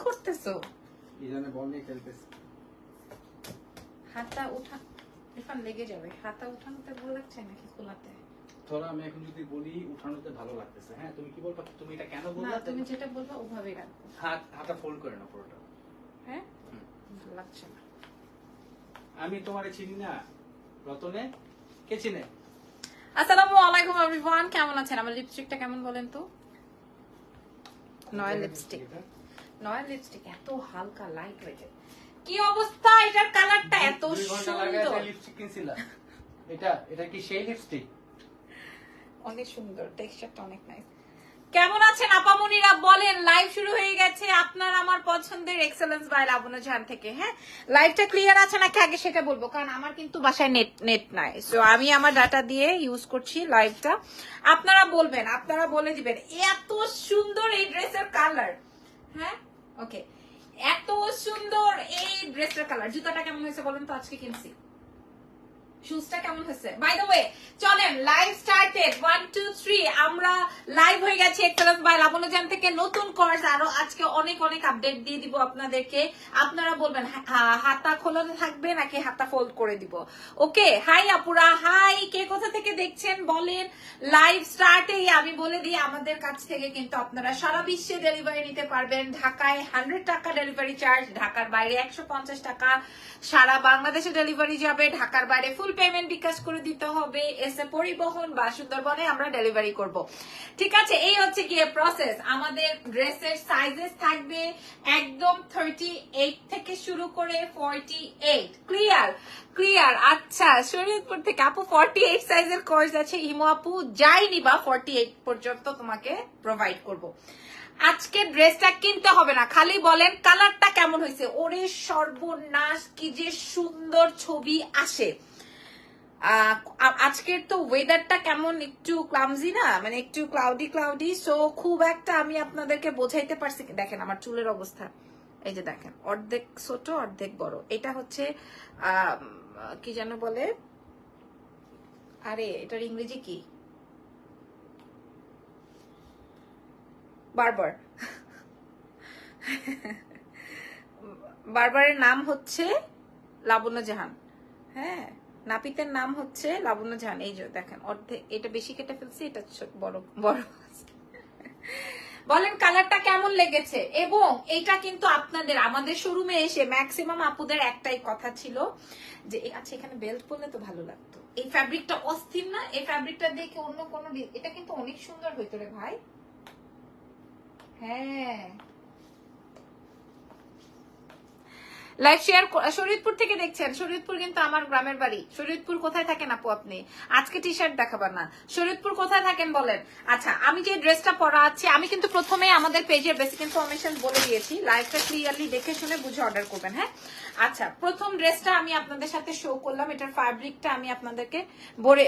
করতেছো? ইরানে বল নিয়ে খেলতেছে। হাতটা উঠা, এখন লেগে যাবে। হাতটা উঠানোতে ভালো লাগছে নাকি খোলাতে? ধরো আমি এখন যদি বলি উঠানোতে ভালো লাগতেছে, হ্যাঁ তুমি কি বলবা, তুমি এটা কেন বললা? না, তুমি যেটা বলবা ওভাবেই রাখবো। হাতটা ফোল্ড করে নাও পুরোটা। হ্যাঁ, ভালো লাগছে না। আমি তোমারে চিনি না রতনে, কে চিনে? আসসালামু আলাইকুম এভরিওয়ান, কেমন আছেন? আমার লিপস্টিকটা কেমন বলেন তো? নয়া লিপস্টিক, নয়া লিপস্টিক এত হালকা লাইট ওয়েট। কি অবস্থা? এটার কালারটা এত 2 ঘন্টা সুন্দর। লাগায় লিপস্টিক কিনছিলা? এটা কি সেই লিপস্টিক? অনেক সুন্দর, টেক্সচারটা অনেক নাইস। কেমন আছেন আপামনিরা বলেন? লাইভ শুরু হয়ে গেছে আপনার আমার পছন্দের এক্সেলেন্স বাই লাবণ্য জাহান থেকে। হ্যাঁ, লাইভটা ক্লিয়ার আছে নাকি আগে সেটা বলবো, কারণ আমার কিন্তু বাসায় নেট নাই, সো আমি আমার ডাটা দিয়ে ইউজ করছি লাইভটা। আপনারা বলবেন, আপনারা বলে দিবেন এত সুন্দর এই ড্রেসের কালার। হ্যাঁ, ওকে, এত সুন্দর এই ড্রেসের কালার। জুতাটা কেমন হয়েছে বলেন তো? আজকে কিনছি। শুজটা কেমন হয়েছে? বাই দ্য ওয়ে চলেন লাইভ স্টার্টেড 1 2 3 আমরা লাইভ হয়ে গেছি এক্সেলেন্স বাই লাবণ্য জাহান থেকে। নতুন কোর্স আরো আজকে অনেক আপডেট দিয়ে দিব আপনাদেরকে। আপনারা বলবেন হাতা খোলাতে থাকবে নাকি হাতা ফোল্ড করে দিব। ওকে, হাই আপুরা, হাই, কে কোথা থেকে দেখছেন বলেন। লাইভ স্টার্টেই আমি বলে দিই আমাদের কাছ থেকে কিন্তু আপনারা সারা বিশ্বে ডেলিভারি নিতে পারবেন। ঢাকায় 100 টাকা ডেলিভারি চার্জ, ঢাকার বাইরে 150 টাকা। সারা বাংলাদেশে ডেলিভারি যাবে, ঢাকার বাইরে ফুল পেমেন্ট বিকাশ করে দিতে হবে। এসে পরিবহন বা সুন্দরবনে আমরা ডেলিভারি করব। ঠিক আছে, এই হচ্ছে গিয়ে প্রসেস। আমাদের ড্রেসের সাইজেস থাকবে একদম 38 থেকে শুরু করে 48। ক্লিয়ার। আচ্ছা, শরীয়তপুর থেকে আপু 48 সাইজের কোর্স আছে। ইমো আপু যাইনি বা 48 পর্যন্ত তোমাকে প্রোভাইড করব। আজকে ড্রেসটা কিনতে হবে না, খালি বলেন কালারটা কেমন হয়েছে। ওরে সর্বনাশ, কি যে সুন্দর ছবি আসে। আজকের তো ওয়েদারটা কেমন একটু ক্লামজি না, মানে একটু ক্লাউডি, সো খুব একটা আমি আপনাদেরকে বোঝাইতে পারছি। দেখেন আমার চুলের অবস্থা, এই যে দেখেন, অর্ধেক ছোট অর্ধেক বড়। এটা হচ্ছে কি যেন বলে, আরে এটার ইংরেজি কি, বারবারের নাম হচ্ছে লাবণ্য জাহান। হ্যাঁ, নাপিতের নাম হচ্ছে লাবণ্য জাহান। এই যে দেখেন অর্ধেক, এটা বেশি কেটে ফেলছি, এটা বড় বলেন কালারটা কেমন লেগেছে। এবং এটা কিন্তু আপনাদের আমাদের শোরুমে এসে ম্যাক্সিমাম আপুদের একটাই কথা ছিল যে আচ্ছা এখানে বেল্ট পরলে তো ভালো লাগতো। এই ফ্যাব্রিকটা অস্থির না? এই ফ্যাব্রিকটা দেখে অন্য কোনো, এটা কিন্তু অনেক সুন্দর হইতো রে ভাই। হ্যাঁ, লাইভ শেয়ার। শরীয়তপুর থেকে দেখছেন? শরীয়তপুর কিন্তু আমার গ্রামের বাড়ি। শরীয়তপুর কোথায় থাকেন আপু আপনি? আজকে টি শার্ট দেখাবার না, শরীয়তপুর কোথায় থাকেন বলেন। আচ্ছা, আমি যে ড্রেসটা পরা আছি, আমি কিন্তু প্রথমে আমাদের পেজের বেসিক ইনফরমেশন বলে দিয়েছি। লাইভটা ক্লিয়ারলি দেখে শুনে বুঝে অর্ডার করবেন। হ্যাঁ, আচ্ছা, প্রথম ড্রেসটা আমি আপনাদের সাথে শো করলাম। এটার ফ্যাব্রিকটা আমি আপনাদেরকে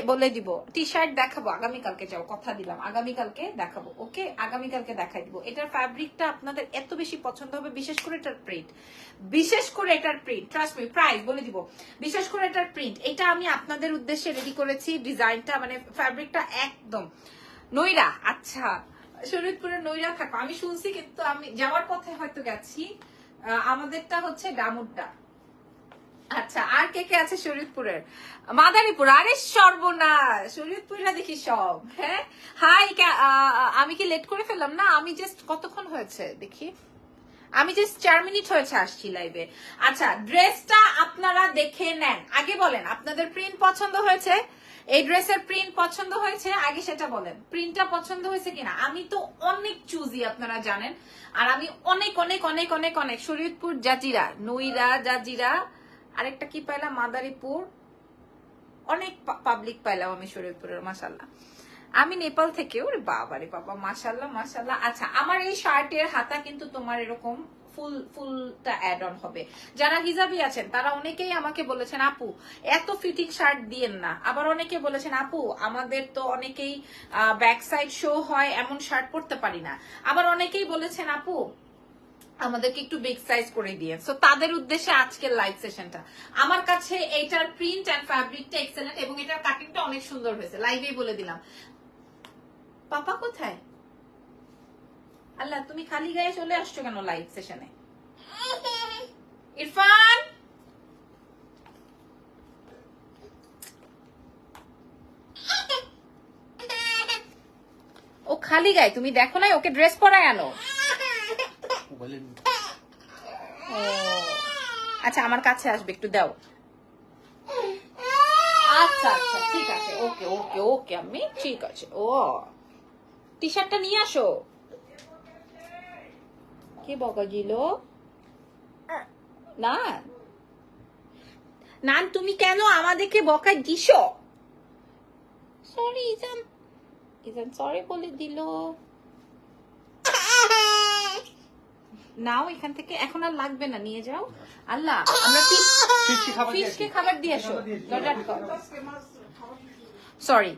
বলে দিব। টি শার্ট দেখাবো আগামীকালকে, যাও কথা দিলাম আগামীকালকে দেখাবো। ওকে, আগামীকালকে দেখাই দিব। এটার ফ্যাব্রিকটা আপনাদের এত বেশি পছন্দ হবে, বিশেষ করে এটার প্রিন্ট, ট্রাস্ট মি, প্রাইস বলে দিব। বিশেষ করে এটার প্রিন্ট, এটা আমি আপনাদের উদ্দেশ্যে রেডি করেছি। ডিজাইনটা মানে ফ্যাব্রিকটা একদম নইরা। আচ্ছা, শরীয়তপুরের নইরা থাকো, আমি শুনছি, কিন্তু আমি যাওয়ার পথে হয়তো গেছি। আমাদেরটা হচ্ছে ডামুরটা। আচ্ছা, আর কে কে আছে শরীয়তপুরের? মাদারীপুর, আরে সর্বনাশ, শরীয়তপুররা দেখি সব। হ্যাঁ, হাই, আমি কি লেট করে ফেললাম? না, আমি জাস্ট কতক্ষণ হয়েছে দেখি, আমি জাস্ট 4 মিনিট হয়েছে আসছি লাইভে। আচ্ছা, ড্রেসটা আপনারা দেখে নেন। আগে বলেন আপনাদের প্রিন্ট পছন্দ হয়েছে? এই ড্রেসের প্রিন্ট পছন্দ হয়েছে? আগে সেটা বলেন, প্রিন্টটা পছন্দ হয়েছে কিনা। আমি তো অনেক চুজি, আপনারা জানেন। আর আমি অনেক শরীয়তপুর, জাজিরা, নইরা, জাজিরা, আরেকটা কি পাইলাম, মাদারীপুর, অনেক পাবলিক পাইলাম আমি শরীয়তপুরের। মাশাআল্লাহ, আমি নেপাল থেকে। ওরে বাবা রে বাবা, মাশাআল্লাহ। আচ্ছা, আমার এই শার্টের হাতা কিন্তু তোমার এরকম ফুলটা অ্যাড অন হবে। যারা হিজাবি আছেন তারা অনেকেই আমাকে বলেছেন আপু এত ফিটিং শার্ট দিয়েন না। আবার অনেকে বলেছেন আপু আমাদের তো অনেকেই ব্যাক সাইড শো হয়, এমন শার্ট পরতে পারি না। আবার অনেকেই বলেছেন আপু আমাদেরকে একটু বিগ সাইজ করে দিয়ে। সো তাদের উদ্দেশ্যে আজকের লাইভ সেশনটা। আমার কাছে এইটার প্রিন্ট এন্ড ফ্যাব্রিকটা এক্সেলেন্ট, এবং এটার কাটিংটা অনেক সুন্দর হয়েছে, লাইভেই বলে দিলাম। পাপা কোথায়? আল্লাহ, তুমি খালি গায়ে চলে আসছো কেন লাইভ সেশনে? ইরফান ও খালি গায়ে, তুমি দেখো না ওকে ড্রেস পরায় আনো। ও আচ্ছা, আমার কাছে আসবে, একটু দাও। আচ্ছা আচ্ছা ঠিক আছে, ওকে ওকে ওকে আমি ঠিক আছে। ও টি শার্টটা নিয়ে আসো। কে বকা দিল? না না, তুমি কেন আমাদেরকে বকা দিছ? সরি ইজান, ইজান সরি বলে দিল। নাও এখান থেকে, এখন আর লাগবে না, নিয়ে যাও। আল্লাহ, আমরা ফিশকে খাবার দিয়ে আসো। সরি।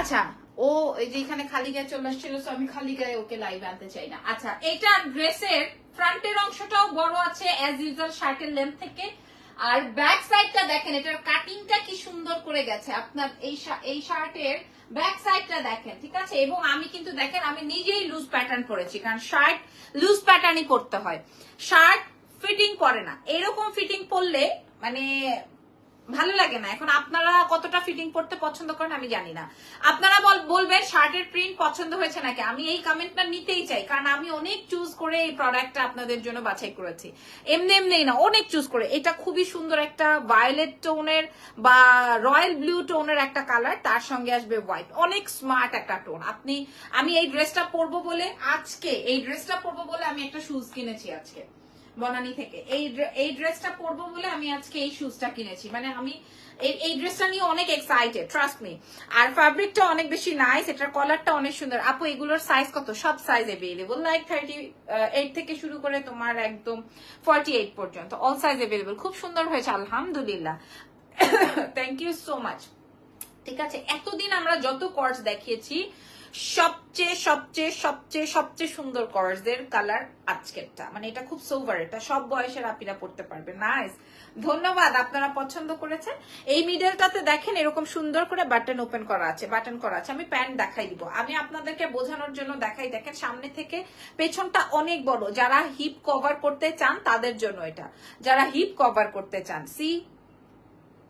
আচ্ছা, ও এই যে এখানে খালি গায়ে চলে আসছিল, আমি খালি গায়ে ওকে লাইভে আনতে চাই না। আচ্ছা, এটা ড্রেসের ফ্রন্টের অংশটাও বড় আছে অ্যাজ ইউজুয়াল শার্টের লেন্থ থেকে, আর ব্যাক সাইডটা দেখেন, এটার কাটিংটা কি সুন্দর করে গেছে। আপনার এই শার্টের ব্যাক সাইডটা দেখেন, ঠিক আছে। এবং আমি কিন্তু দেখেন, আমি নিজেই লুজ প্যাটার্ন পরেছি, কারণ শার্ট লুজ প্যাটার্নই পরতে হয়, শার্ট ফিটিং পরে না। এরকম ফিটিং পরলে মানে ভালো লাগে না। এখন আপনারা কতটা ফিটিং পড়তে পছন্দ করেন আমি জানি না, আপনারা বলবেন শার্টের প্রিন্ট পছন্দ হয়েছে নাকি। আমি এই কমেন্টটা নিতেই চাই, কারণ আমি অনেক চুজ করে এই প্রোডাক্টটা আপনাদের জন্য বাছাই করেছি, এমনি এমনি না, অনেক চুজ করে। এটা খুবই সুন্দর একটা ভায়োলেট টোনের বা রয়্যাল ব্লু টোনের একটা কালার, তার সঙ্গে আসবে হোয়াইট, অনেক স্মার্ট একটা টোন। আমি এই ড্রেসটা পরবো বলে আমি একটা শুজ কিনেছি আজকে বনানী থেকে। এই ড্রেসটা পরবো বলে আমি আজকে এই শুজটা কিনেছি, মানে আমি এই ড্রেসটা নিয়ে অনেক এক্সাইটেড, ট্রাস্ট মি। আর ফ্যাব্রিকটা অনেক বেশি নাইস, এটার কলারটা অনেক সুন্দর। আপু এগুলোর সাইজ কত? সব সাইজ अवेलेबल, লাইক 38 থেকে শুরু করে তোমার একদম 48 পর্যন্ত, অল সাইজ अवेलेबल। খুব সুন্দর হয়েছে আলহামদুলিল্লাহ, থ্যাংক ইউ সো মাচ। ঠিক আছে, এতদিন আমরা যত কর্স দেখিয়েছি সবচেয়ে সবচেয়ে সবচেয়ে সবচেয়ে সুন্দর কর্সের কালার আজকেরটা, মানে এটা খুব সোভার, এটা সব বয়সের আপিরা পড়তে পারবে। নাইস, ধন্যবাদ, আপনারা পছন্দ করেছেন। এই মিডলটাতে দেখেন এরকম সুন্দর করে বাটন ওপেন করা আছে, বাটন করা আছে। আমি প্যান্ট দেখাই দিব, আমি আপনাদেরকে বোঝানোর জন্য দেখাই। দেখেন সামনে থেকে পেছনটা অনেক বড়, যারা হিপ কভার করতে চান তাদের জন্য এটা, যারা হিপ কভার করতে চান। সি,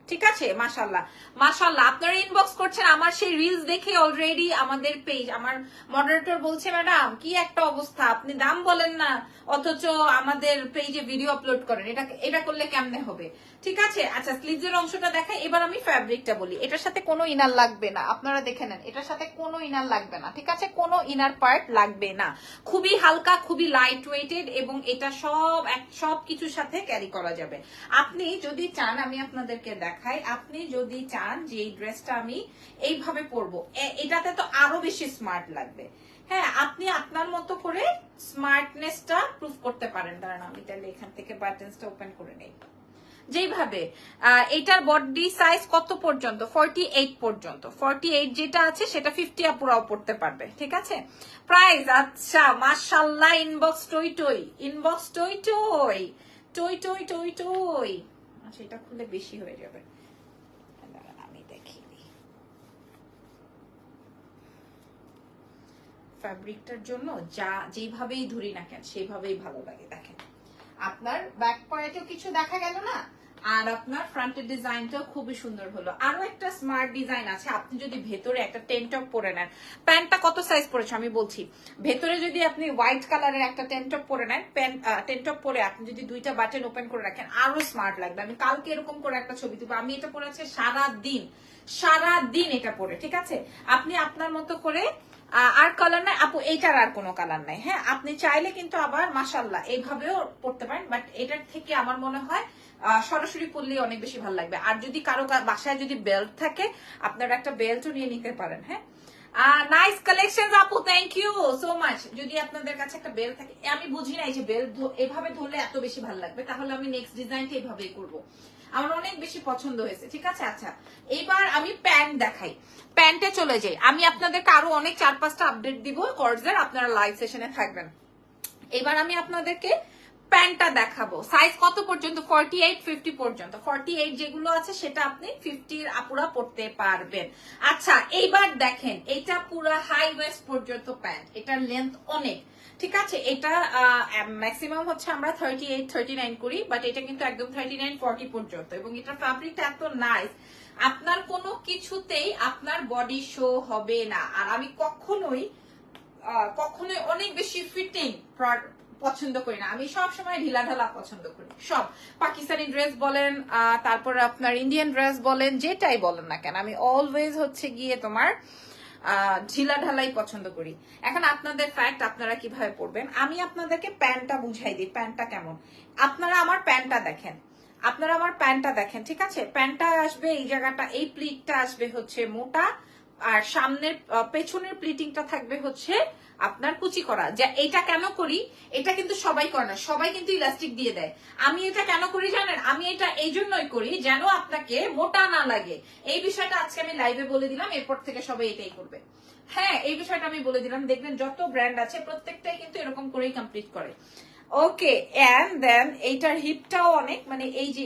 ঠিক আছে, মাশাল্লাহ মাশাল্লাহ। আপনারা ইনবক্স করছেন আমার সেই রিলস দেখে অলরেডি আমাদের পেজ, আমার মডারেটর বলছে ম্যাডাম কি একটা অবস্থা, আপনি দাম বলেন না অথচ আমাদের পেজে ভিডিও আপলোড করেন, এটা করলে কেমনে হবে? ঠিক আছে, আচ্ছা স্লিভসের অংশটা দেখাই। এবার আমি ফ্যাব্রিকটা বলি, এটার সাথে কোনো ইনার লাগবে না, আপনারা দেখে নেন, এটার সাথে কোনো ইনার লাগবে না, ঠিক আছে, কোনো ইনার পার্ট লাগবে না। খুবই হালকা, খুবই লাইট ওয়েটেড, এবং এটা সব কিছুর সাথে ক্যারি করা যাবে। আপনি যদি চান, আমি আপনাদেরকে দেখাই, আপনি যদি চান যে এই ড্রেসটা আমি এইভাবে পরবো, এটাতে তো আরো বেশি স্মার্ট লাগবে। হ্যাঁ, আপনি আপনার মতো করে স্মার্টনেসটা প্রুফ করতে পারেন। দাঁড়ান আমি তাহলে এখান থেকে বাটনসটা ওপেন করে নেই। যেভাবে এটার বডি সাইজ কত পর্যন্ত? 48 পর্যন্ত। 48 যেটা আছে সেটা 50 আপুরাও পড়তে পারবে, ঠিক আছে। প্রাইস, আচ্ছা মাশাআল্লাহ, ইনবক্স টই টই, ইনবক্স টই টই টই টই টই টই। আচ্ছা এটা খুলে বেশি হয়ে যাবে, আমি দেখিয়ে দিই। ফ্যাব্রিকটার জন্য যেভাবেই ধরি না কেন সেভাবেই ভালো লাগে। দেখেন আপনার ব্যাক পয়েন্টেও কিছু দেখা গেল না, আর আপনার ফ্রন্টের ডিজাইনটাও খুবই সুন্দর হলো। আরো একটা স্মার্ট ডিজাইন আছে, আপনি যদি ভেতরে একটা টেন টপ পরে নেন, প্যান্টটা কত সাইজ পরেছে আমি বলছি, ভেতরে যদি আপনি হোয়াইট কালারের একটা টেন টপ পরে নেন, টেন টপ পরে আপনি যদি দুইটা বাটন ওপেন করে রাখেন আরো স্মার্ট লাগবে। আমি কালকে এরকম করে একটা ছবি দেবো, আমি এটা পরে আছে সারাদিন এটা পরে, ঠিক আছে। আপনি আপনার মতো করে, আর কালার নাই আপু, এইটার আর কোনো কালার নাই। হ্যাঁ, আপনি চাইলে কিন্তু আবার মাশাআল্লাহ এইভাবেও পড়তে পারেন, বাট এটার থেকে আমার মনে হয় সরাসরি পরলে অনেক বেশি ভালো লাগবে। আর যদি কারো বাসায় যদি বেল্ট থাকে, আপনারা একটা বেল্টও নিয়ে নিতে পারেন। হ্যাঁ, নাইস কালেকশন আপু, থ্যাংক ইউ সো মাচ। যদি আপনাদের কাছে একটা বেল্ট থাকে, আমি বুঝি নাই যে বেল্ট এভাবে ধরলে এত বেশি ভালো লাগবে, তাহলে আমি নেক্সট ডিজাইনটা এইভাবেই করবো, আমার অনেক বেশি পছন্দ হয়েছে, ঠিক আছে। আচ্ছা এবার আমি প্যান্ট দেখাই, প্যান্টে চলে যাই। আমি আপনাদেরকে আরো অনেক 4-5টা আপডেট দিব কোর্সের, আপনারা লাইভ সেশনে থাকবেন। এবার আমি আপনাদেরকে প্যান্টটা দেখাবো। সাইজ কত পর্যন্ত? 48 50 পর্যন্ত। 48 যেগুলো আছে সেটা আপনি 50 আপুরা পড়তে পারবেন। আচ্ছা এইবার দেখেন, এটা পুরা হাই ওয়েস্ট পর্যন্ত প্যান্ট, এটার লেন্থ অনেক, ঠিক আছে। এটা ম্যাক্সিমাম হচ্ছে আমরা 38 39 করি, বাট এটা কিন্তু একদম 39 40 পর্যন্ত, এবং এটা ফ্যাব্রিকটা এত নাইস, আপনার কোনো কিছুতেই আপনার বডি শো হবে না। আর আমি কখনোই অনেক বেশি ফিটিং পছন্দ করি না, আমি সব সময় ঢিলা ঢালা পছন্দ করি। সব পাকিস্তানি ড্রেস বলেন, তারপরে আপনার ইন্ডিয়ান ড্রেস বলেন, যেটাই বলেন না কেন, আমি অলওয়েজ হচ্ছে গিয়ে তোমার ঢিলা ঢালাই পছন্দ করি। এখন আপনাদের ফ্যাক্ট, আপনারা কিভাবে পড়বেন, আমি আপনাদেরকে প্যান্টটা বুঝাই দিই, প্যান্টটা কেমন। আপনারা আমার প্যান্টটা দেখেন, আপনারা আমার প্যান্টটা দেখেন, ঠিক আছে। প্যান্টটা আসবে এই জায়গাটা, এই প্লিটটা আসবে হচ্ছে মোটা, আর সামনের পেছনের প্লিটিংটা থাকবে হচ্ছে আপনার কুচি করা। যা এটা কেন করি, এটা কিন্তু সবাই করে না, সবাই কিন্তু ইলাস্টিক দিয়ে দেয়। আমি এটা কেন করি জানেন, আমি এটা এই জন্যই করি যেন আপনাকে মোটা না লাগে। এই বিষয়টা আজকে আমি লাইভে বলে দিলাম, এরপর থেকে সবাই এটাই করবে। হ্যাঁ, এই বিষয়টা আমি বলে দিলাম, দেখবেন যত ব্র্যান্ড আছে প্রত্যেকটাই কিন্তু এরকম করেই কমপ্লিট করে। ওকে, এন্ড দেন এইটার হিপটাও অনেক, মানে এই যে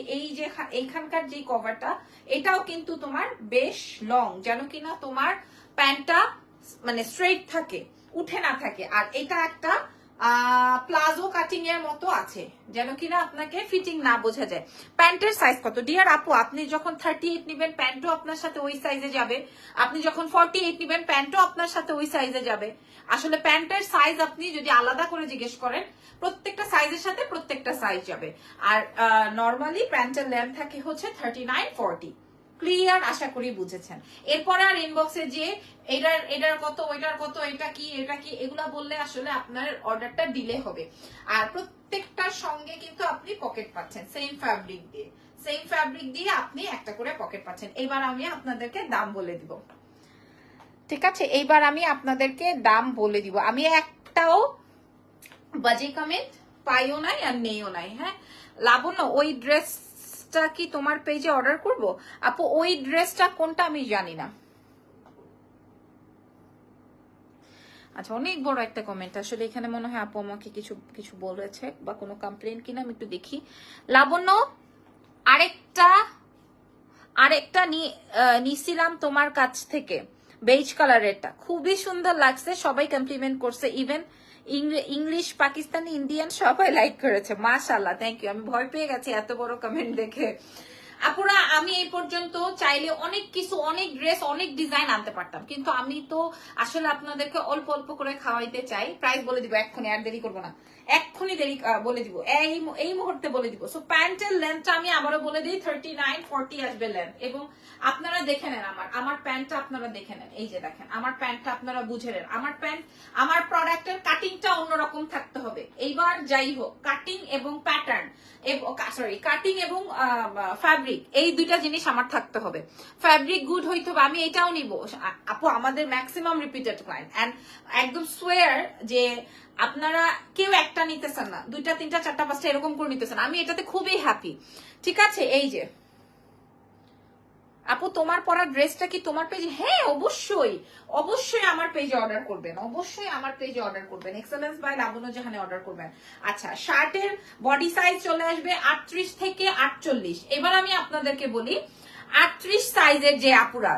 এইখানকার যে কভারটা, এটাও কিন্তু তোমার বেশ লং, যেন কিনা তোমার প্যান্টটা মানে স্ট্রেট থাকে, উঠে না থাকে। আর এটা একটা প্লাজো কাটিং এর মতো আছে, যেন কিনা আপনাকে ফিটিং না বোঝা যায়। প্যান্টের সাইজ কত ডিয়ার আপু? আপনি যখন 38 নিবেন প্যান্টও আপনার সাথে ওই সাইজে যাবে, আপনি যখন 48 নিবেন প্যান্টও আপনার সাথে ওই সাইজে যাবে। আসলে প্যান্টের সাইজ আপনি যদি আলাদা করে জিজ্ঞেস করেন, প্রত্যেকটা সাইজের সাথে প্রত্যেকটা সাইজ যাবে। আর নর্মালি প্যান্টের লেন্থ থাকে হচ্ছে 39 40। ক্লিয়ার, আশা করি বুঝেছেন। এরপরে আর ইনবক্সে যে এটার কত, ওইটার কত, এটা কি এগুলা বললে আসলে আপনার অর্ডারটা ডিলে হবে। আর প্রত্যেকটার সঙ্গে কিন্তু আপনি পকেট পাচ্ছেন, সেম ফ্যাব্রিক দিয়ে আপনি একটা করে পকেট পাচ্ছেন। এবার আমি আপনাদেরকে দাম বলে দিব, ঠিক আছে। এইবার আমি আপনাদেরকে দাম বলে দিব। আমি একটাও বাজে কমেন্ট পাইও নাই আর নেইও নাই। হ্যাঁ লাবণ্য, ওই ড্রেসটা কি তোমার পেজে অর্ডার করব? আপু ওই ড্রেসটা কোনটা আমি জানি না। আচ্ছা, অনেক বড় একটা কমেন্ট, আসলে এখানে মনে হয় আপু আমাকে কিছু কিছু বলেছে বা কোনো কমপ্লেন কিনা, আমি একটু দেখি। লাবণ্য, আরেকটা নিছিলাম তোমার কাছ থেকে, বেজ কালারেরটা খুবই সুন্দর লাগছে, সবাই কমপ্লিমেন্ট করছে, ইভেন ইংলিশ, পাকিস্তানি, ইন্ডিয়ান সবাই লাইক করেছে। মাশাআল্লাহ, থ্যাংক ইউ। আমি ভয় পেয়ে গেছি এত বড় কমেন্ট দেখে। আপুরা, আমি এই পর্যন্ত চাইলে অনেক কিছু, অনেক ড্রেস, অনেক ডিজাইন আনতে পারতাম, কিন্তু আমি তো আসলে আপনাদেরকে অল্প অল্প করে খাওয়াইতে চাই। প্রাইস বলে দিব এক্ষুনি, আর দেরি করবো না, এক্ষুনি বলে দিব, এই মুহূর্তে বলে দিব। সো প্যান্টের লেন্থটা আমি আবারও বলে দিই, 39 40 আসবে লেন্থ। এবং আপনারা দেখে নেন আমার প্যান্টটা, আপনারা দেখে নেন, এই যে দেখেন আমার প্যান্টটা, আপনারা বুঝে নেন আমার প্যান্ট, আমার প্রোডাক্টের কাটিংটা অন্যরকম থাকতে হবে। এইবার যাই হোক, কাটিং এবং প্যাটার্ন, কাটিং এবং ফ্যাব্রিক, এই দুইটা জিনিস আমার থাকতে হবে। ফ্যাব্রিক গুড হইতে হবে, আমি এটাও নিব আপু, আমাদের ম্যাক্সিমাম রিপিটেড ক্লায়েন্ট, এন্ড একদম সোয়ার যে আপনারা কেউ একটা নিতেছেন না, 2টা 3টা 4টা 5টা এরকম করে নিতেছেন, আমি এটাতে খুবই হ্যাপি, ঠিক আছে। এই যে আপু, তোমার পরা ড্রেসটা কি তোমার পেজে? হ্যাঁ, অবশ্যই আমার পেজে অর্ডার করবেন, অবশ্যই আমার পেজে অর্ডার করবেন, এক্সেলেন্স বাই লাবণ্য জাহানে অর্ডার করবেন। আচ্ছা, শার্টের বডি সাইজ চলে আসবে 38 থেকে 48। এবার আমি আপনাদেরকে বলি, 38 সাইজের যে আপুরা,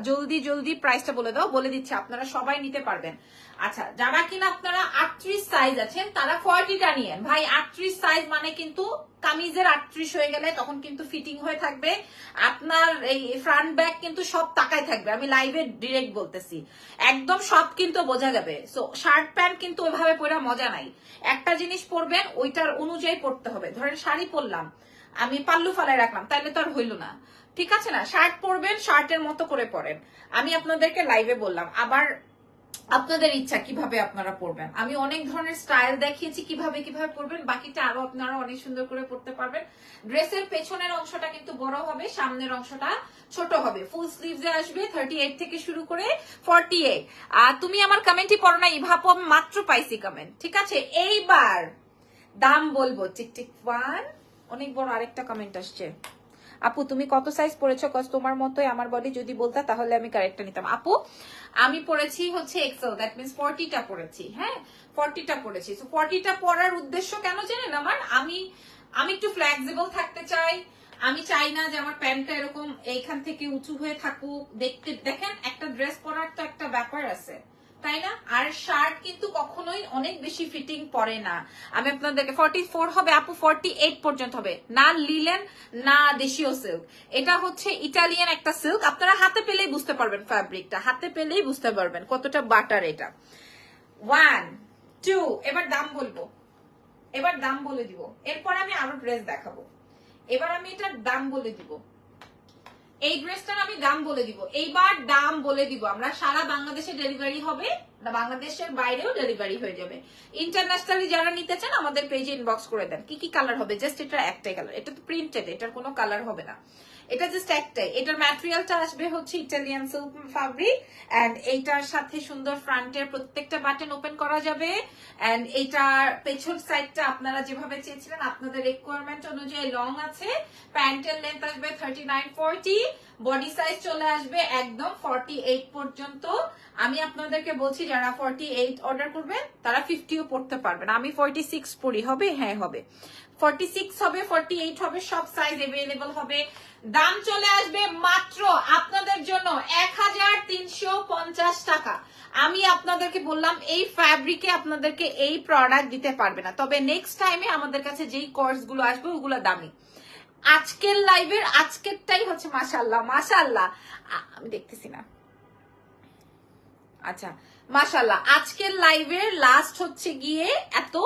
যদি জলদি প্রাইসটা বলে দাও, বলে দিচ্ছে, আপনারা সবাই নিতে পারবেন। আচ্ছা, যারা কিনা আপনারা 38 সাইজ আছেন তারা 40টা নিয়েন ভাই। 38 সাইজ মানে কিন্তু কামিজের 38 হয়ে গেলে তখন কিন্তু ফিটিং হয়ে থাকবে, আপনার এই ফ্রন্ট ব্যাক কিন্তু সব তাকায় থাকবে। আমি লাইভে ডিরেক্ট বলতেছি, একদম সব কিন্তু বোঝা যাবে। সো শার্ট প্যান্ট কিন্তু ওইভাবে পরা মজা নাই, একটা জিনিস পরবেন ওইটার অনুযায়ী পরতে হবে। ধরেন শাড়ি পরলাম, আমি পাল্লু ফালাই রাখলাম, তাহলে তো আর হইল না, ঠিক আছে না। শার্ট পরবেন, শার্টের মতো করে পরেন। আমি আপনাদেরকে লাইভে বললাম, আবার আপনাদের ইচ্ছা কিভাবে আপনারা পড়বেন। আমি অনেক ধরনের স্টাইল দেখিয়েছি কিভাবে পড়বেন, বাকিটা আরো আপনারা অনেক সুন্দর করে পড়তে পারবেন। ড্রেসের পেছনের অংশটা কিন্তু বড় হবে, সামনের অংশটা ছোট হবে, ফুল স্লিভসে আসবে 38 থেকে শুরু করে 48। আর তুমি আমার কমেন্টই পড়ো না ইভাপু, আমি মাত্র পাইছি কমেন্ট, ঠিক আছে। এইবার দাম বলবো, টিক 1, অনেক বড় আরেকটা কমেন্ট আসছে। আপু তুমি কত সাইজ পরেছো? কজ তোমার মতোই আমার বডি, যদি বলতা তাহলে আমি কারেক্টটা নিতাম। আপু আমি পরেছি হচ্ছে এক্সেল, দ্যাট মিন্স 40টা পরেছি। হ্যাঁ 40টা পরেছি। তো 40টা পরার উদ্দেশ্য কেন জানেন আমার? আমি একটু ফ্লেক্সিবল থাকতে চাই। আমি চাই না যে আমার প্যান্টটা এরকম এইখান থেকে উঁচু হয়ে থাকুক। দেখতে দেখেন একটা ড্রেস পরার তো একটা ব্যাপার আছে, তাই না? আর শার্ট কিন্তু কখনোই অনেক বেশি ফিটিং পরে না। আমি আপনাদেরকে 44 হবে আপু, 48 পর্যন্ত হবে। না লিলেন না দেশীয় সিল্ক, এটা হচ্ছে ইটালিয়ান একটা সিল্ক। আপনারা হাতে পেলেই বুঝতে পারবেন, ফ্যাব্রিকটা হাতে পেলেই বুঝতে পারবেন কতটা বাটার এটা। 1 2 এবার দাম বলবো, এবার দাম বলে দিব। এরপর আমি আরো ড্রেস দেখাবো। এবার আমি এটার দাম বলে দিব। এই ড্রেসটার আমি দাম বলে দিব। এইবার দাম বলে দিব। আমরা সারা বাংলাদেশে ডেলিভারি হবে, বাংলাদেশের বাইরেও ডেলিভারি হয়ে যাবে। ইন্টারন্যাশনালি যারা নিতে চান আমাদের পেজে ইনবক্স করে দেন। কি কি কালার হবে? জাস্ট এটা একটাই কালার, এটা তো প্রিন্টেড, এটার কোনো কালার হবে না, এটা জাস্ট একটাই। এটার ম্যাটেরিয়ালটা আসবে হচ্ছে ইটালিয়ান সিল্ক ফ্যাব্রিক, এন্ড এইটার সাথে সুন্দর ফ্রন্টের প্রত্যেকটা বাটন ওপেন করা যাবে। এন্ড এইটার পেছন সাইডটা আপনারা যেভাবে চেয়েছিলেন আপনাদের রিকোয়ারমেন্ট অনুযায়ী লং আছে। প্যান্টের লেন্থ আসবে 39-40, বডি সাইজ চলে আসবে একদম 48 পর্যন্ত। আমি আপনাদেরকে বলছি যারা 48 অর্ডার করবেন তারা 50ও পড়তে পারবেন। আমি 46 পড়ি, হবে? হ্যাঁ হবে, 46 হবে, 48 হবে, সব সাইজ अवेलेबल হবে। দাম চলে আসবে মাত্র আপনাদের জন্য 1350 টাকা। আমি আপনাদেরকে বললাম এই ফ্যাব্রিকে আপনাদেরকে এই প্রোডাক্ট দিতে পারবে না, তবে নেক্সট টাইমে আমাদের কাছে যেই কোর্স গুলো আসবে ওগুলো দামি। আজকের লাইভের আজকেরটাই হচ্ছে মাশাআল্লাহ মাশাআল্লাহ, আমি দেখতেছি না। আচ্ছা মাশাআল্লাহ, আজকের লাইভের লাস্ট হচ্ছে গিয়ে এত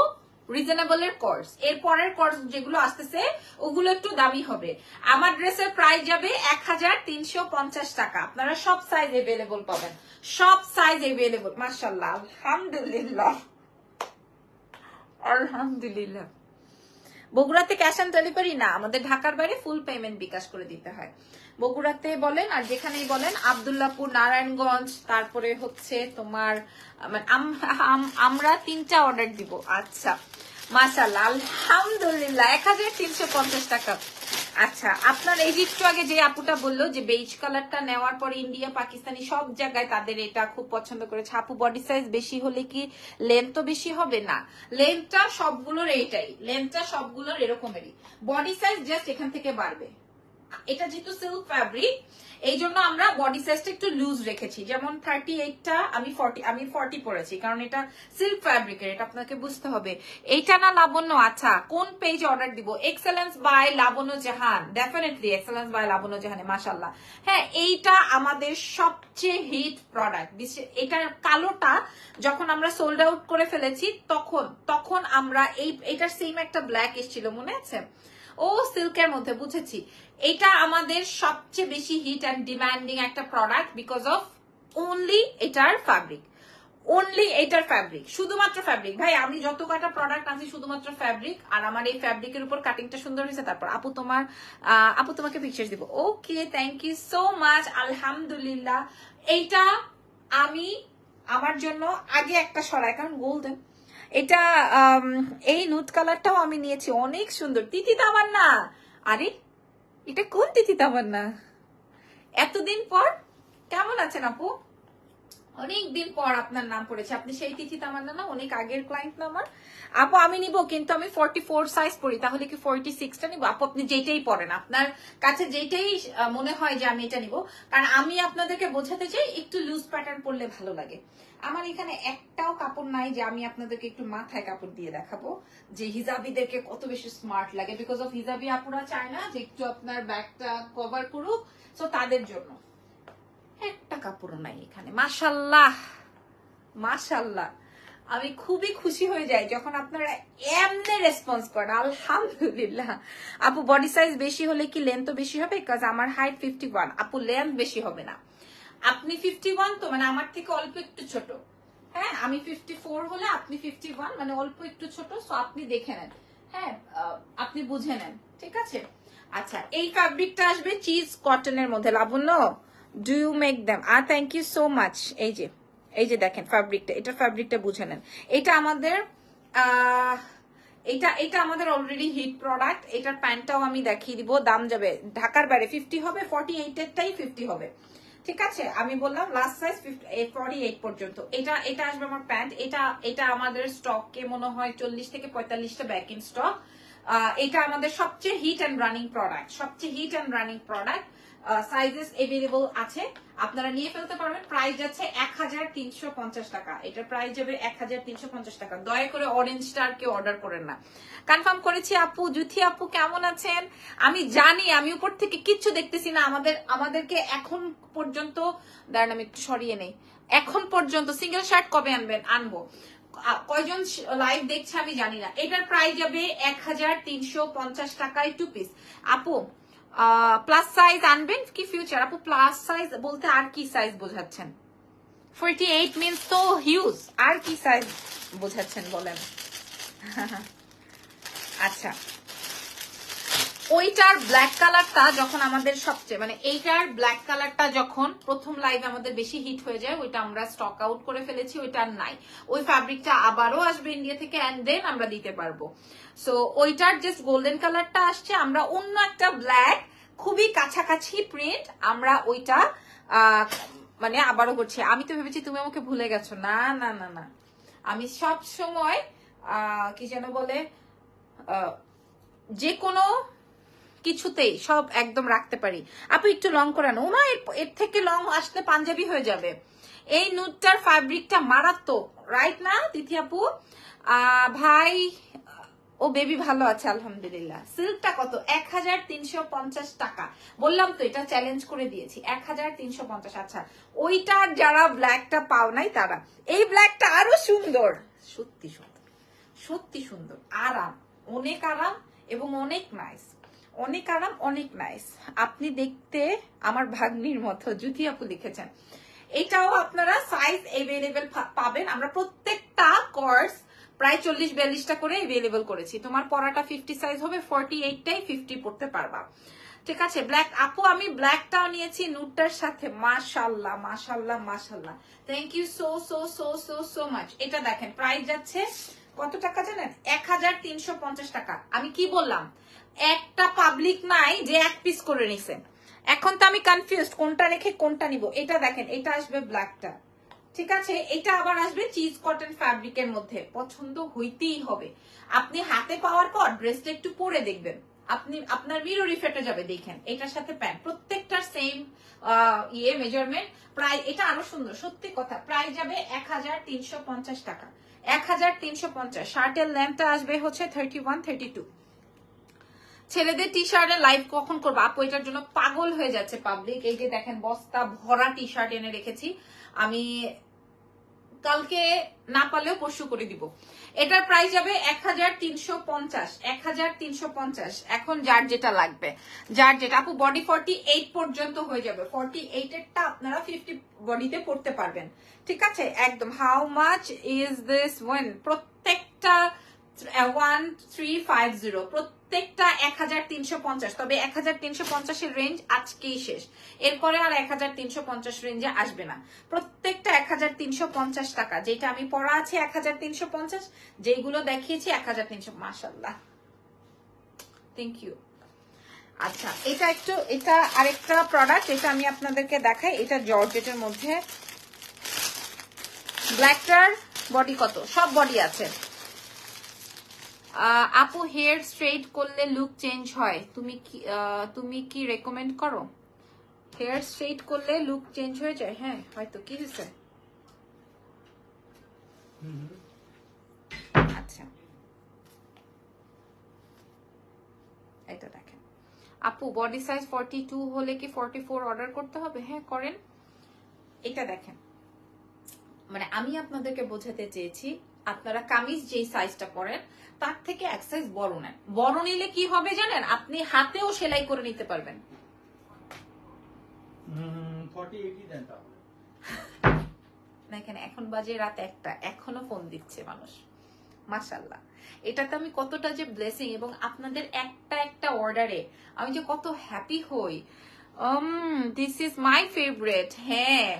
রিজনেবল এর কোর্স। এর পরের কোর্স যেগুলো আসতেছে ওগুলো একটু দামি হবে। আমার ড্রেসের প্রাইস যাবে 1350 টাকা। আপনারা সব সাইজ अवेलेबल পাবেন, সব সাইজ अवेलेबल। মাশাআল্লাহ, আলহামদুলিল্লাহ আলহামদুলিল্লাহ। বগুড়াতে ক্যাশ অন ডেলিভারি না, আমাদের ঢাকার বাইরে ফুল পেমেন্ট বিকাশ করে দিতে হয়। বগুড়াতে বলেন আর যেখানেই বলেন, আব্দুল্লাহপুর, নারায়ণগঞ্জ, তারপরে হচ্ছে তোমার আমরা 3টা অর্ডার দিব। আচ্ছা মাশাআল্লাহ আলহামদুলিল্লাহ, 1350 টাকা। আচ্ছা আপনার এই যে একটু আগে যে আপুটা বললো যে বেজ কালারটা নেওয়ার পরে ইন্ডিয়া পাকিস্তানি সব জায়গায় তাদের এটা খুব পছন্দ করেছে। আপু বডি সাইজ বেশি হলে কি লেন্থ তো বেশি হবে? না, লেন্থটা সবগুলোর এইটাই, লেন্থটা সবগুলোর এরকমেরই, বডি সাইজ জাস্ট এখান থেকে বাড়বে। এটা যেহেতু সিল্ক ফ্যাব্রিক এই জন্য আমরা বডি সাইজটা একটু লুজ রেখেছি। যেমন 38টা আমি 40 পরেছি, কারণ এটা সিল্ক ফ্যাব্রিকের, এটা আপনাকে বুঝতে হবে। এইটা না লাবণ্য? আচ্ছা কোন পেজ অর্ডার দিব? Excellence by Labanya Jahan, definitely excellence by Labanya জাহানে। মাশাআল্লাহ, হ্যাঁ এইটা আমাদের সবচেয়ে হিট প্রোডাক্ট। এটার কালোটা যখন আমরা সোল্ড আউট করে ফেলেছি তখন আমরা এইটার সেম একটা ব্ল্যাক এসেছিল, মনে আছে? ও সিল্কের মধ্যে, বুঝেছি। এটা আমাদের সবচেয়ে বেশি হিট এন্ড ডিমান্ডিং একটা প্রোডাক্ট বিকজ অফ অনলি এটার ফ্যাব্রিক, অনলি এটার ফ্যাব্রিক, শুধুমাত্র ফ্যাব্রিক। ভাই আমি যত কয়টা প্রোডাক্ট আনছি শুধুমাত্র ফ্যাব্রিক, আর আমার এই ফ্যাব্রিকের উপর কাটিংটা সুন্দর হয়েছে। তারপর আপু তোমাকে পিকচার দিব। ওকে, থ্যাংক ইউ সো মাচ, আলহামদুলিল্লাহ। এইটা আমি আমার জন্য আগে একটা সরাই, কারণ গোল্ডেন এটা। এই নুট কালারটাও আমি নিয়েছি, অনেক সুন্দর। তিথি তামান্না, আরে এটা কোন তিথি তামান্না? এতদিন পর কেমন আছেন আপু? অনেকদিন পর আপনার নাম পড়েছে, আপনি সেই তিথি তামান্না না? অনেক আগের ক্লায়েন্ট না আমার। আপু আমি নিব, কিন্তু আমি 44 সাইজ পরি, তাহলে কি 46টা নিব? আপু আপনি যেটাই পরেন, আপনার কাছে যেটাই মনে হয় যে আমি এটা নিব, কারণ আমি আপনাদেরকে বোঝাতে চাই একটু লুজ প্যাটার্ন পরলে ভালো লাগে। আমার এখানে একটাও কাপড় নাই যে আমি আপনাদেরকে একটু মাথায় কাপড় দিয়ে দেখাবো যে হিজাবিদেরকে কত বেশি স্মার্ট লাগে। বিকজ অফ হিজাবি আপুরা চায় না যে একটু আপনার ব্যাগটা কভার করুক, সো তাদের জন্য একটা কাপড় নাই এখানে। মাশাআল্লাহ মাশাআল্লাহ, আমি খুবই খুশি হয়ে যাই যখন আপনারা এমনি রেসপন্স করেন, আলহামদুলিল্লাহ। আপু বডি সাইজ বেশি হলে কি লেন্থ বেশি হবে? বিকজ আমার হাইট 51, আপু লেন্থ বেশি হবে না। আপনি 51 তো মানে আমার থেকে অল্প একটু ছোট। হ্যাঁ আমি 54 হলে আপনি 51, মানে অল্প একটু ছোট। সো আপনি দেখে নেন, হ্যাঁ আপনি বুঝে নেন, ঠিক আছে? আচ্ছা এই ফ্যাব্রিকটা আসবে চিজ কটনের মধ্যে। Labanya, do you make them? Thank you so much. এই যে দেখেন ফ্যাব্রিকটা, এটা ফ্যাব্রিকটা বুঝে নেন। এটা আমাদের এটা এটা আমাদের অলরেডি হিট প্রোডাক্ট। এটার প্যান্টটাও আমি দেখিয়ে দিব, দাম যাবে ঢাকার বাইরে 50 হবে, 48 এরটাই 50 হবে, ঠিক আছে? আমি বললাম লাস্ট সাইজ 48 পর্যন্ত। এটা এটা আসবে আমার প্যান্ট। এটা এটা আমাদের স্টকে মনে হয় 40 থেকে 45টা ব্যাক ইন স্টক। এটা আমাদের সবচেয়ে হিট অ্যান্ড রানিং প্রোডাক্ট, সবচেয়ে hit and running product. Sizes available আছে, আপনারা নিয়ে ফেলতে পারবেন। প্রাইস যাচ্ছে 1350 টাকা। এটার প্রাইস যাবে 1350 টাকা। দয়া করে অরেঞ্জ স্টার কেউ অর্ডার করেন না। কনফার্ম করেছি আপু। জুথি আপু কেমন আছেন? আমি জানি আমি উপর থেকে কিচ্ছু দেখতেছি না। আমাদেরকে এখন পর্যন্ত, দাঁড়ান আমি একটু সরিয়ে নেই, এখন পর্যন্ত সিঙ্গেল শার্ট কবে আনবো, কয়জন লাইভ দেখছে আমি জানি না। এটার প্রাইস যাবে 1350 টাকায় 2 পিস। আপু প্লাস সাইজ আনবেন কি ফিউচার? আপু প্লাস সাইজ বলতে আর কি সাইজ বোঝাচ্ছেন? 48 মিন্স তো হিউজ, আর কি সাইজ বোঝাচ্ছেন বলেন? আচ্ছা, ওইটার ব্ল্যাক কালারটা যখন আমাদের সবচেয়ে মানে এইটার ব্ল্যাক কালারটা যখন প্রথম লাইভ আমাদের বেশি হিট হয়ে যায়, ওইটা আমরা স্টক আউট করে ফেলেছি, ওইটা আর নাই। ওই ফ্যাব্রিকটা আবারও আসবে ইন্ডিয়া থেকে, এন্ড দেন আমরা দিতে পারবো। সো ওইটার জাস্ট গোল্ডেন কালারটা আসছে, আমরা অন্য একটা ব্ল্যাক খুবই কাছাকাছি প্রিন্ট আমরা ওইটা মানে আবারও করছি। আমি তো ভেবেছি তুমি আমাকে ভুলে গেছো। না না না না, আমি সব সময় কি যেন বলে যে কোনো কিছুতেই সব একদম রাখতে পারি। আপু একটু লং করানো, ওমা এর থেকে লং আসলে পাঞ্জাবি হয়ে যাবে। এই নুটটার ফ্যাব্রিকটা মারাত্মক, রাইট না তিথি আপু? ভাই ও বেবি ভালো আছে আলহামদুলিল্লাহ। সিল্কটা কত? 1350 টাকা। বললাম তো এটা চ্যালেঞ্জ করে দিয়েছি, 1350। আচ্ছা, ওইটার যারা ব্ল্যাকটা পাও নাই তারা, এই ব্ল্যাকটা আরো সুন্দর, সত্যি সুন্দর, সত্যি সুন্দর, আরাম, অনেক আরাম এবং অনেক নাইস, অনেক আরাম, অনেক নাইস। আপনি দেখতে আমার ভাগ্নির মতো, জুথি আপু লিখেছেন। এটাও আপনারা সাইজ এভেলেবেল পাবেন। আমরা প্রত্যেকটা কোর্স প্রায় 40-42টা করে এভেলেবেল করেছি। তোমার পরাটা 50 সাইজ হবে, 48টাই 50 পড়তে পারবা, ঠিক আছে? ব্ল্যাক আপু আমি ব্ল্যাকটাও নিয়েছি নুটটার সাথে। মাশাআল্লাহ মাশাআল্লাহ মাশাআল্লাহ, thank you so so so so so much. এটা দেখেন প্রাইস যাচ্ছে কত টাকা জানেন? 1350 টাকা। আমি কি বললাম, একটা পাবলিক নাই যে এক পিস করে নিছে। এখন তো আমি কনফিউজড কোনটা রেখে কোনটা নিব। এটা দেখেন, এটা আসবে ব্ল্যাকটা, ঠিক আছে? এটা আবার আসবে চিজ কটন ফ্যাব্রিকের মধ্যে, পছন্দ হইতেই হবে। আপনি হাতে পাওয়ার পর ড্রেসটা একটু পরে দেখবেন, আপনি আপনার মিরর রিফ্লেক্টে যাবে। দেখেন এটার সাথে প্যান্ট প্রত্যেকটার সেম মেজারমেন্ট। প্রায় এটা আরো সুন্দর, সত্যি কথা। প্রায় যাবে 1350 টাকা, 1350। শার্টের লেন্থটা আসবে হচ্ছে 31-32। ছেলেদের টি শার্টের লাইভ কখন করবো আপু? এটার জন্য পাগল হয়ে যাচ্ছে পাবলিক। এই যে দেখেন বস্তা ভরা টি শার্ট এনে রেখেছি, আমি কালকে না পারলেও পরশু করে দিব। এটার প্রাইস যাবে 1350, 1350। এখন যার যেটা লাগবে, যার যেটা। আপু বডি 48 পর্যন্ত হয়ে যাবে, 48 এরটা আপনারা 50 বডিতে পড়তে পারবেন, ঠিক আছে? একদম। How much is this one? প্রত্যেকটা 1350, প্রত্যেকটা 1350। তবে 1350 এর রেঞ্জ আজকেই শেষ, এরপরে আর 1350 রেঞ্জে আসবে না। প্রত্যেকটা 1350 টাকা। যেটা আমি পরা আছে 1350, যেগুলো দেখিয়েছি 1300। মাশাআল্লাহ, থ্যাংক ইউ। আচ্ছা, এটা আরেকটা প্রোডাক্ট, এটা আমি আপনাদেরকে দেখাই। এটা জর্জেটের মধ্যে, ব্ল্যাকটার বডি কত? সব বডি আছে। আপু হেয়ার স্ট্রেট করলে লুক চেঞ্জ হয়, তুমি কি রেকমেন্ড করো? হেয়ার স্ট্রেট করলে লুক চেঞ্জ হয়ে যায়? হ্যাঁ হয়তো। কি হয়েছে? আচ্ছা, এটা দেখেন আপু, বডি সাইজ 42 হলে কি 44 অর্ডার করতে হবে? হ্যাঁ করেন। এটা দেখেন, মানে আমি আপনাদেরকে বোঝাতে চেয়েছি, আপনারা কামিজ যেই সাইজটা পরেন তার থেকে এক সাইজ বড় নেন। বড় নিলে কি হবে জানেন? আপনি হাতেও সেলাই করে নিতে পারবেন। 40-80 দেন তাহলে। দেখেন এখন বাজে রাত 1টা, এখনো ফোন দিচ্ছে মানুষ। মাশাআল্লাহ, এটাতে আমি কতটা যে ব্লেসিং, এবং আপনাদের একটা একটা অর্ডারে আমি যে কত হ্যাপি হই। This is my favourite. হ্যাঁ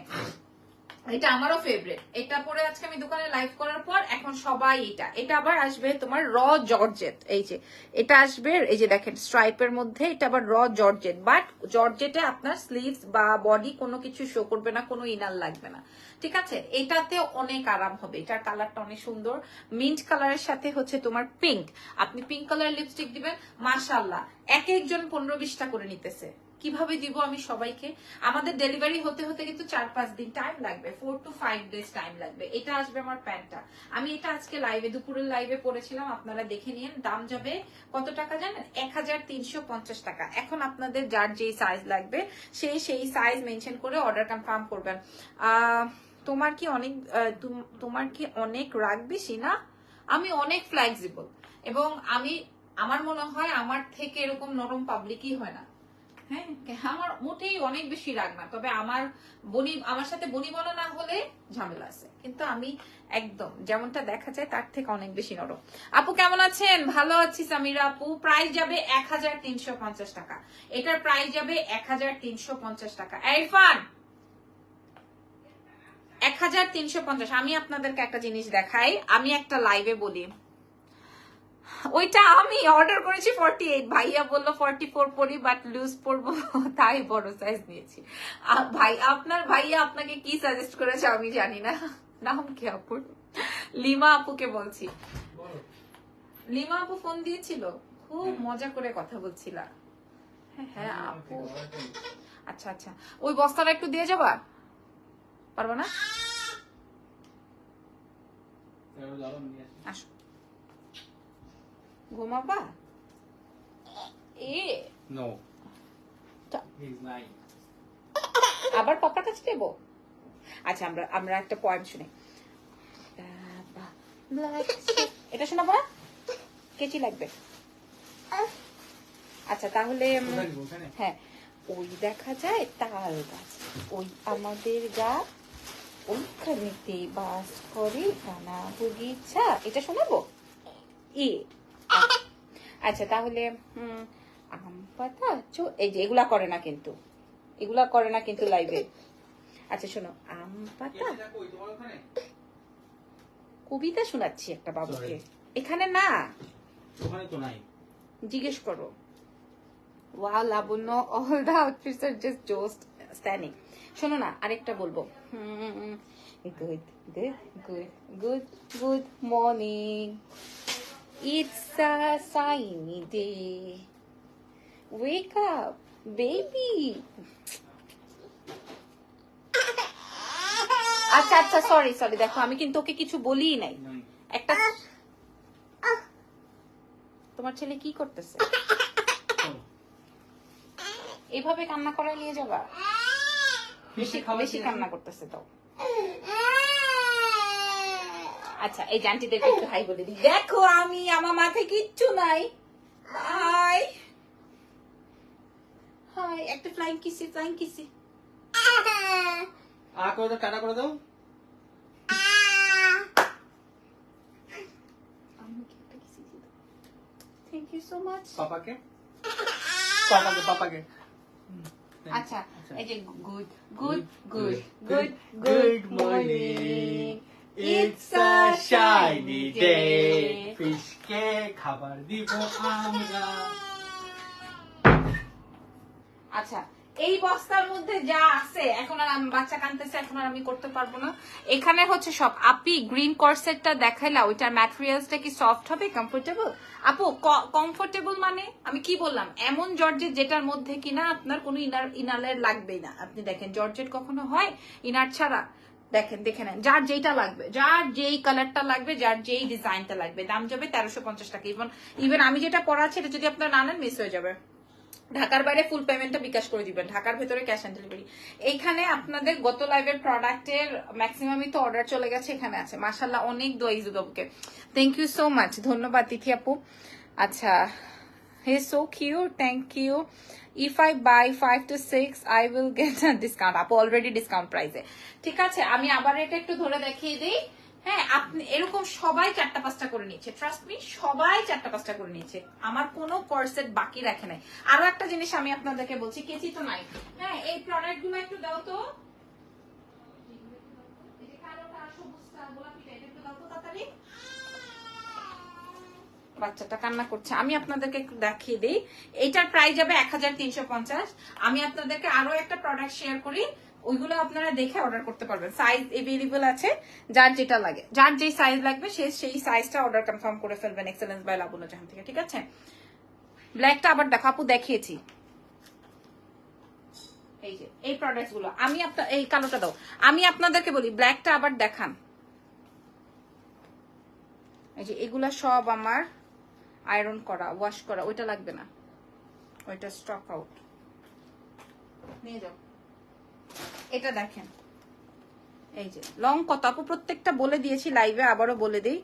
এটা আমারও ফেভারিট। এটা পরে আজকে আমি দোকানে লাইভ করার পর এখন সবাই এটা আবার আসবে তোমার র জর্জেট। এই যে এটা আসবে, এই যে দেখেন স্ট্রাইপের মধ্যে, এটা আবার র জর্জেট, বাট জর্জেটে আপনার স্লিভস বা বডি কোনো কিছু শো করবে না, কোনো ইনার লাগবে না, ঠিক আছে। এটাতে অনেক আরাম হবে, এটার কালারটা অনেক সুন্দর, মিন্ট কালারের সাথে হচ্ছে তোমার পিঙ্ক। আপনি পিঙ্ক কালারের লিপস্টিক দিবেন, মাশাআল্লাহ এক একজন 15-20টা করে নিতেছে। কিভাবে দিব আমি সবাইকে? আমাদের ডেলিভারি হতে হতে কিন্তু 4-5 দিন টাইম লাগবে, 4 to 5 days টাইম লাগবে। এটা আসবে আমার প্যান্টটা, আমি এটা আজকে লাইভে, দুপুরের লাইভে পরেছিলাম, আপনারা দেখে নিন। দাম যাবে কত টাকা জানেন? 1350 টাকা। এখন আপনাদের যার যেই সাইজ লাগবে সেই সাইজ মেনশন করে অর্ডার কনফার্ম করবেন। তোমার কি অনেক রাগ বেশি না? আমি অনেক ফ্লেক্সিবল, এবং আমার মনে হয় আমার থেকে এরকম নরম পাবলিকই হয় না। হ্যাঁ, আমার মোটেই অনেক বেশি রাগ না, তবে আমার সাথে বনিবনা না হলে ঝামেলা আছে, কিন্তু আমি একদম যেমনটা দেখা যায় তার থেকে অনেক বেশি নরম। আপু কেমন আছেন? ভালো আছি সামিরা আপু। প্রাইস যাবে 1350 টাকা, এটার প্রাইস যাবে 1350 টাকা। ইরফান 1350। আমি আপনাদেরকে একটা জিনিস দেখাই, আমি একটা লাইভে বলি, ওইটা আমি অর্ডার করেছি 48, ভাইয়া বললো 44 পরি, বাট লুজ পরবো তাই বড় সাইজ নিয়েছি। আপনার ভাইয়া আপনাকে কি সাজেস্ট করেছে আমি জানি না, নাম কি আপুর? লিমা আপুকে বলছি। লিমা আপু ফোন দিয়েছিল, খুব মজা করে কথা বলছিল। হ্যাঁ আপু, আচ্ছা আচ্ছা, ওই বস্তাটা একটু দিয়ে যাবা, পারবো না? আসো, ঘুমাবা? নো, আবার পাপার কাছে দেবো? আচ্ছা, আমরা একটা পয়েন্ট শুনি। এটা শোনাবো না, কেচি লাগবে। আচ্ছা তাহলে হ্যাঁ, ওই দেখা যায় তাল গাছ, ওই আমাদের গা, ওইখানেতে বাস করে কানা বগিচা, এটা শোনাবো? আচ্ছা তাহলে আম পাতা এই যে এগুলা করে না কিন্তু লাইভে। আচ্ছা শোনো, আম পাতা, কবিতা শোনাচ্ছি একটা বাবুকে, এখানে না, ওখানে তো নাই, জিজ্ঞেস করো। Wow Labanya, all the outfits are just just standing. শোনো না, আরেকটা বলবো। Good good good good good morning, it's a shiny day, wake up baby. আচ্ছা আচ্ছা, সরি, দেখো আমি কিন্তু ওকে কিছু বলিই নাই। একটা তোমার ছেলে কি করতেছে? এভাবে কান্না করায় নিয়ে যাবা? বেশি কান্না করতেছে তো। আচ্ছা, এই জানটিদেরকে একটু হাই বলে দিই। দেখো আমি, আমার মাথায় কিচ্ছু নাই। হাই হাই, একটা ফ্লাইং কিসি করে দাও, টাটা করে দাও। Thank you so much. পাপাকে। আচ্ছা, এই যে good morning, it's a shiny day, ফিশকে খাবার দিব আমরা। আচ্ছা, এই বস্তার মধ্যে যা আছে, এখন আর বাচ্চা কাঁদতেছে, এখন আর আমি করতে পারবো না। এখানে হচ্ছে সব। আপি গ্রিন কর্সেটটা দেখাইলা, ওইটার ম্যাটেরিয়ালসটা কি সফট হবে, কমফোর্টেবল? আপু কমফোর্টেবল মানে আমি কি বললাম, এমন জর্জেট যেটার মধ্যে কিনা আপনার কোনো ইনারের লাগবেই না। আপনি দেখেন জর্জেট কখনো হয় ইনার ছাড়া? দেখে নেন, যার যেইটা লাগবে, যার যেই কালারটা লাগবে, যার যেই ডিজাইনটা লাগবে। দাম যাবে 1350 টাকা। ইভেন আমি যেটা পড়াচ্ছি, এটা যদি আপনার না নেন মিস হয়ে যাবে। ঢাকার বাইরে ফুল পেমেন্টটা বিকাশ করে দিবেন, ঢাকার ভেতরে ক্যাশ অন ডেলিভারি। এইখানে আপনাদের গত লাইভের প্রোডাক্টের ম্যাক্সিমামই তো অর্ডার চলে গেছে, এখানে আছে। মাশাআল্লাহ, অনেক দোয়া ইজুবাবুকে, থ্যাংক ইউ সো মাচ, ধন্যবাদ তিথি আপু। আচ্ছা, hey so cute, thank you. If I buy 5 to 6 I will get a discount. আপু অলরেডি ডিসকাউন্ট প্রাইসে, ঠিক আছে। আমি আবার এটা একটু ধরে দেখিয়ে দিই। হ্যাঁ, আপনি এরকম সবাই 4টা-5টা করে নিচ্ছে, ট্রাস্ট মি, সবাই 4টা-5টা করে নিচ্ছে, আমার কোনো কর্সেট বাকি রাখে নাই। আরো একটা জিনিস আমি আপনাদেরকে বলছি, কেচি তো নাই। হ্যাঁ, এই প্রোডাক্ট গুলো একটু দাও তো। বাচ্চাটা কান্না করছে। আমি আপনাদেরকে একটু দেখিয়ে দিই, এটার প্রাইস যাবে 1350। আমি আপনাদেরকে আরো একটা প্রোডাক্ট শেয়ার করি, ওইগুলো আপনারা দেখে অর্ডার করতে পারবেন। সাইজ এভেলেবল আছে, যার যেটা লাগে, যার যেই সাইজ লাগবে সে সেই সাইজটা অর্ডার কনফার্ম করে ফেলবেন এক্সেলেন্স বাই লাবণ্য জাহান থেকে, ঠিক আছে? ব্ল্যাকটা আবার দেখো আপু, দেখিয়েছি এই যে এই প্রোডাক্টস গুলো। আমি আপনার এই কালোটা দাও, আমি আপনাদেরকে বলি ব্ল্যাকটা আবার দেখান। এই যে এগুলা সব আমার আয়রন করা, ওয়াশ করা, ওইটা লাগবে না, ওইটা স্টক আউট, নিয়ে যাও। এটা দেখেন, এই যে লং কত আপু, প্রত্যেকটা বলে দিয়েছি লাইভে, আবারও বলে দিই,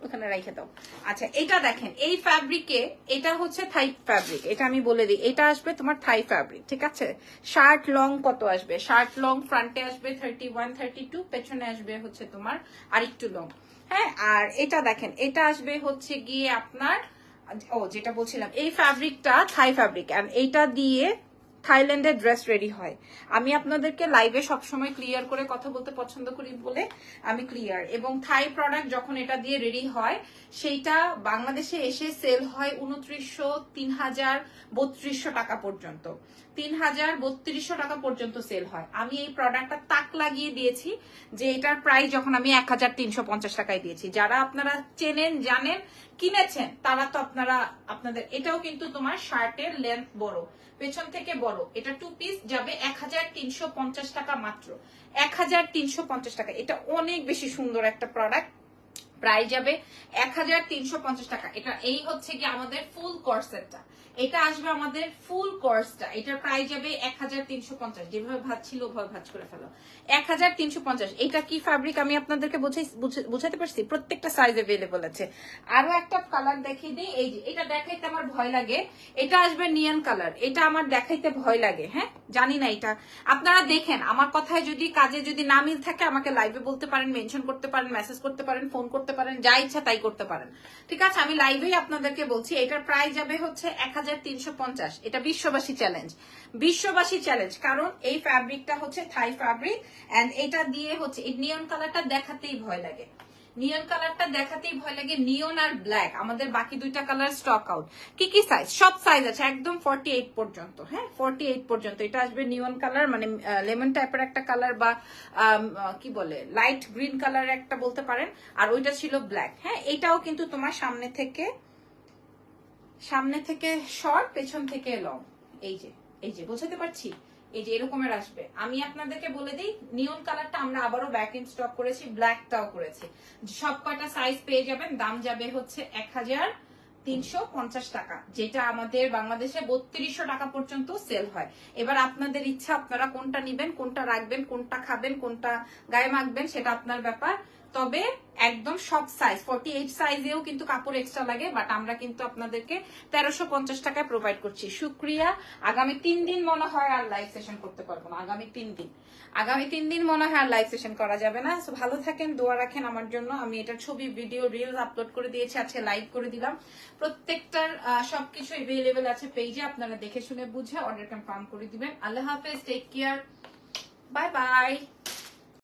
ওখানে রেখে দাও। আচ্ছা এটা দেখেন, এই ফ্যাব্রিকে, এটা হচ্ছে থাই ফ্যাব্রিক, এটা আমি বলে দিই, এটা আসবে তোমার থাই ফ্যাব্রিক, ঠিক আছে? শার্ট লং কত আসবে? শার্ট লং ফ্রন্টে আসবে 31 32, পেছনে আসবে হচ্ছে তোমার আরেকটু লং, হ্যাঁ। আর এটা দেখেন, এটা আসবে হচ্ছে গিয়ে আপনার, ও যেটা বলছিলাম, এই ফ্যাব্রিকটা থাই ফ্যাব্রিক, এন্ড এইটা দিয়ে থাইল্যান্ডের ড্রেস রেডি হয়। আমি আপনাদেরকে লাইভে সবসময় ক্লিয়ার করে কথা বলতে পছন্দ করি বলে আমি ক্লিয়ার। এবং থাই প্রোডাক্ট যখন এটা দিয়ে রেডি হয়, সেইটা বাংলাদেশে এসে সেল হয় 2900, 3000, 3200 টাকা পর্যন্ত, 3000, 3200 টাকা পর্যন্ত সেল হয়। আমি এই প্রোডাক্টটা তাক লাগিয়ে দিয়েছি যে এটার প্রাইস যখন আমি 1350 টাকায় দিয়েছি। যারা আপনারা চেনেন, জানেন, কিনেছেন, তারা তো আপনাদের এটাও কিন্তু তোমার শার্টের লেন্থ বড়, পেছন থেকে বড়, এটা 2 পিস যাবে 1350 টাকা মাত্র, 1350 টাকা। এটা অনেক বেশি সুন্দর একটা প্রোডাক্ট, প্রাইস যাবে 1350 টাকা। এটা এই হচ্ছে কি আমাদের ফুল কোর্সেটটা, এটা আসবে আমাদের ফুল কোর্সটা, এটার প্রাইস যাবে 1350। যেভাবে ভাজ ছিল ওভাবে ভাজ করে ফেলো, 1350। এটা কি ফ্যাব্রিক আমি আপনাদেরকে বুঝাতে পারছি? প্রত্যেকটা সাইজ अवेलेबल আছে। আরো একটা কালার দেখিয়ে দিই, এই যে এটা দেখাইতে আমার ভয় লাগে, এটা আসবে নিয়ন কালার, এটা আমার দেখাইতে ভয় লাগে, হ্যাঁ জানি না। এটা আপনারা দেখেন, আমার কথায় যদি কাজে যদি না মিল থাকে আমাকে লাইভে বলতে পারেন, মেনশন করতে পারেন, মেসেজ করতে পারেন, ফোন করতে পারেন, যা ইচ্ছা তাই করতে পারেন, ঠিক আছে? আমি লাইভেই আপনাদেরকে বলছি, এটার প্রাইস যাবে হচ্ছে 1350। এটা বিশ্ববাসী চ্যালেঞ্জ, বিশ্ববাসী চ্যালেঞ্জ, কারণ এই ফ্যাব্রিকটা হচ্ছে থাই ফ্যাব্রিক, এন্ড এটা দিয়ে হচ্ছে এই নিয়ন কালারটা দেখাতেই ভয় লাগে, নিয়ন কালারটা দেখাতেই ভয় লাগে। নিয়ন আর ব্ল্যাক, আমাদের বাকি দুইটা কালার স্টক আউট। কি কি সাইজ? সব সাইজ আছে, একদম 48 পর্যন্ত, হ্যাঁ 48 পর্যন্ত। এটা আসবে নিয়ন কালার, মানে লেমন টাইপের একটা কালার, বা কি বলে লাইট গ্রিন কালার একটা বলতে পারেন। আর ওইটা ছিল ব্ল্যাক, হ্যাঁ। এটাও কিন্তু তোমার সামনে থেকে শর্ট, পেছন থেকে লং, এই যে বোঝাতে পারছি, এই যে এরকমের আসবে। আমি আপনাদেরকে বলে দিই, নিয়ন কালারটা আমরা আবারও ব্যাক ইন স্টক করেছি, ব্ল্যাকটাও করেছি। সব কয়টা সাইজ পেয়ে যাবেন, দাম যাবে হচ্ছে 1350 টাকা, যেটা আমাদের বাংলাদেশে 3200 টাকা পর্যন্ত সেল হয়। এবার আপনাদের ইচ্ছা, আপনারা কোনটা নিবেন, কোনটা রাখবেন, কোনটা খাবেন, কোনটা গায়ে মাখবেন, সেটা আপনার ব্যাপার। তবে একদম সব সাইজ, 48 সাইজেও কিন্তু কাপড় এক্সট্রা লাগে, বাট আমরা কিন্তু আপনাদেরকে 1350 টাকায় প্রোভাইড করছি। শুক্রিয়া। আগামী 3 দিন মনে হয় আর লাইভ সেশন করতে পারবো না, আগামী 3 দিন মনে হয় আর লাইভ সেশন করা যাবে না। সো ভালো থাকেন, দোয়া রাখেন আমার জন্য। আমি এটা ছবি, ভিডিও, রিলস আপলোড করে দিয়েছি, আজকে লাইভ করে দিলাম। প্রত্যেকটার সবকিছু अवेलेबल আছে পেজে, আপনারা দেখে শুনে বুঝে অর্ডার কনফার্ম করে দিবেন। আল্লাহ হাফেজ, টেক কেয়ার, বাই বাই।